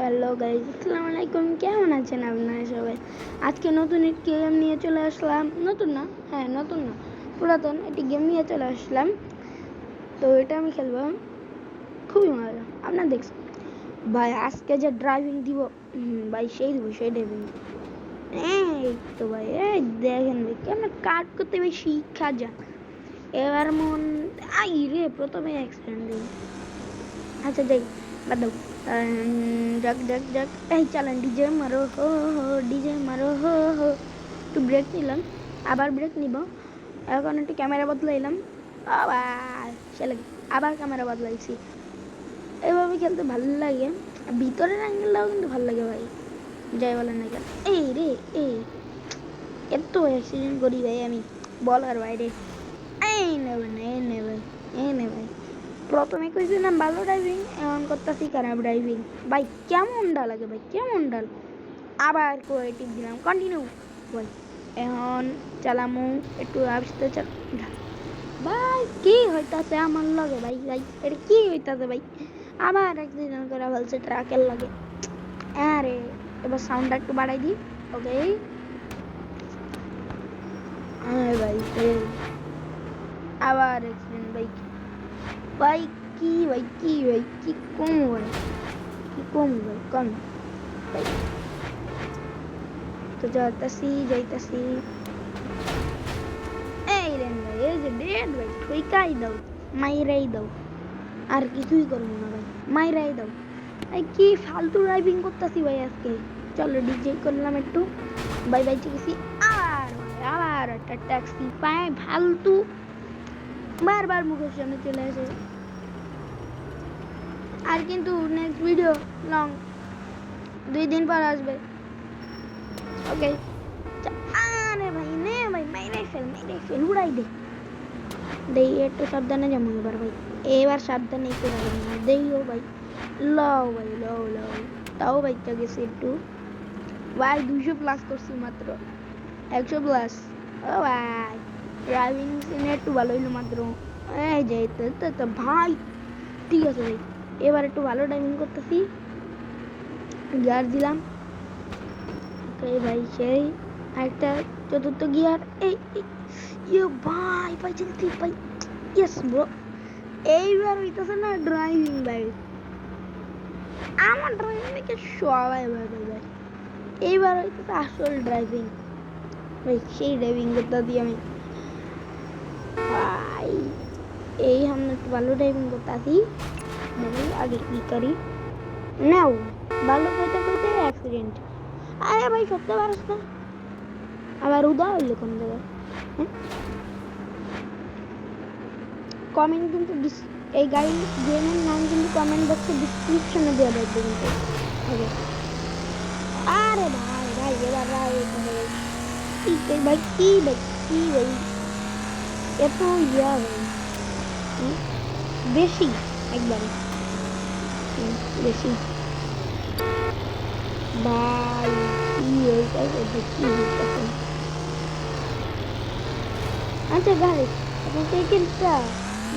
Hello guys, আসসালামু আলাইকুম। কেমন আছেন আপনারা সবাই? আজকে নতুন একটি গেম নিয়ে চলে আসলাম। নতুন না, পুরাতন একটি গেম নিয়ে চলে আসলাম। তো এটা আমি খেলবো, খুবই মজা। আপনারা দেখছেন ভাই, আজকে যে ড্রাইভিং দিব ভাই, সেই ড্রাইভিং। এই তো ভাই, এই দেখেন ভাই কেমন কাট করতে ভাই শিক্ষা যান। এবার মন আই রে, প্রথমে অ্যাক্সিডেন্ট দিই। আচ্ছা যাই, বাদ দাও। যাক যাক যাক, এই চালান ডিজে মারো হো হো, ডিজে মারো হো হো। একটু ব্রেক নিলাম, আবার ব্রেক নিব। এখন একটু ক্যামেরা বদলাইলাম, আবার চলে আবার ক্যামেরা বদলাইছি। এইভাবে খেলতে ভালো লাগে, ভিতরের অ্যাঙ্গেলটাও কিন্তু ভালো লাগে ভাই, যাই বলেন না কেন। এই রে, এই এত অ্যাক্সিডেন্ট করি ভাই আমি বলার বাইরে। এই নেবেন, এই নেবেন, এই নেবেন। প্রথমে কইছিলাম ভালো ড্রাইভিং, এখন করতেছি খারাপ ড্রাইভিং ভাই। কেমন ডাল লাগে ভাই, কেমন ডাল। আবার কোয়েটিভ দিলাম, কন্টিনিউ ভাই। এখন চালামু একটু আস্তে চাল ভাই। কি হইতাছে আমার লগে ভাই? ভাই এটা কি হইতাছে ভাই? আবার অ্যাক্সিডেন্ট করে ফেলছে ট্রাকের লগে। আরে এবার সাউন্ডটা একটু বাড়াই দিই। ওকে ভাই, আবার অ্যাক্সিডেন্ট ভাই। ভাই কি ভাই, কি ভাই, কি কম ভাই, কি কম ভাই, কম ভাই। তো যাইতাছি। এই রেন ভাই, এই যে ডেড ভাই, ঠইকাই দাও, মাইরাই দাও, আর কিছুই করবো না ভাই, মাইরাই দাও। ভাই কি ফালতু ড্রাইভিং করতেছি ভাই আজকে। চলো ডিজে করলাম একটু, বাই বাই গেছি। আবার একটা ট্যাক্সি পায় ফালতু, বারবার মুখের সামনে চলে আসে। আর কিন্তু নেক্সট ভিডিও লং 2 দিন পর আসবে। ওকে আরে ভাই নে ভাই, মেরে ফেল উড়াই দেই একটু সাবধানে যাবো এবার ভাই। এবার সাবধানে করে দেইও ভাই। লও ভাই, লও তাও বাইকটা গেছে একটু ভাই। 200 প্লাস করছি মাত্র, 100 প্লাস। ও ভাই ড্রাইভিং সিনে একটু ভালো হইলো মাত্র। এই যে তো ভাই, ঠিক আছে ভাই, এবার একটু ভালো ড্রাইভিং করতেছি। গিয়ার দিলাম, ওকে ভাই। সেই একটা চতুর্থ গিয়ার। এই ভাই ভাই জলদি ভাই, ইয়েস ব্রো। এইবার হইতেছে না ড্রাইভিং ভাই, আমার ড্রাইভিং দেখে সবাই ভাই ভাই। এইবার হইতেছে আসল ড্রাইভিং ভাই, সেই ড্রাইভিং করতে দিই আমি ভাই। এই আমরা একটু ভালো ড্রাইভিং করতে আসি। আগে কি করি নাও, ভালো কইতে অ্যাক্সিডেন্ট। আরে ভাই সত্যি পারস না, আবার উদা হইলো কোন জায়গায়। কমেন্ট কিন্তু এই গাড়ি গেমের নাম কিন্তু কমেন্ট বক্সে ডিসক্রিপশনে দেওয়া থাকবে কিন্তু। আরে ভাই ভাই এবার ভাই কি ভাই এত ইয়া ভাই, বেশি একবারে বেশি ভাই। কি হইতাছে, কি হইতাছে। আচ্ছা গাইস, আপনাদের এইখানটা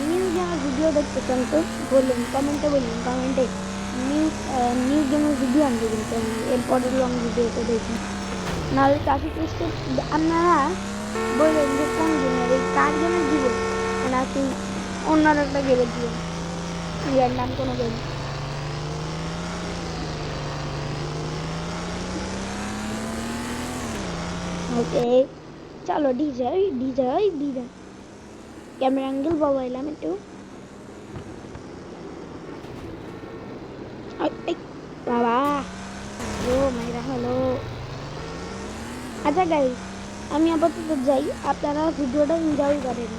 নিউ গেমের ভিডিও দেখতেছেন তো বলুন কমেন্টে, নিউ গেমের ভিডিও আনবে কিন্তু এরপরে লং ভিডিওতে দেখুন। নাহলে ট্রাফিক টেস্টে আপনারা বলবেন যে কোন গেমের, এই কার গেমের দিব নাকি অন্য একটা গেমের দিব, নাম কোনো গেম। ওকে চলো ডিজে ক্যামেরা অ্যাঙ্গেল বাবাইলাম একটু। বাবা ও মাইরা হলো। আচ্ছা গাইস, আমি আপাতত যাই, আপনারা ভিডিওটা এনজয় করেন।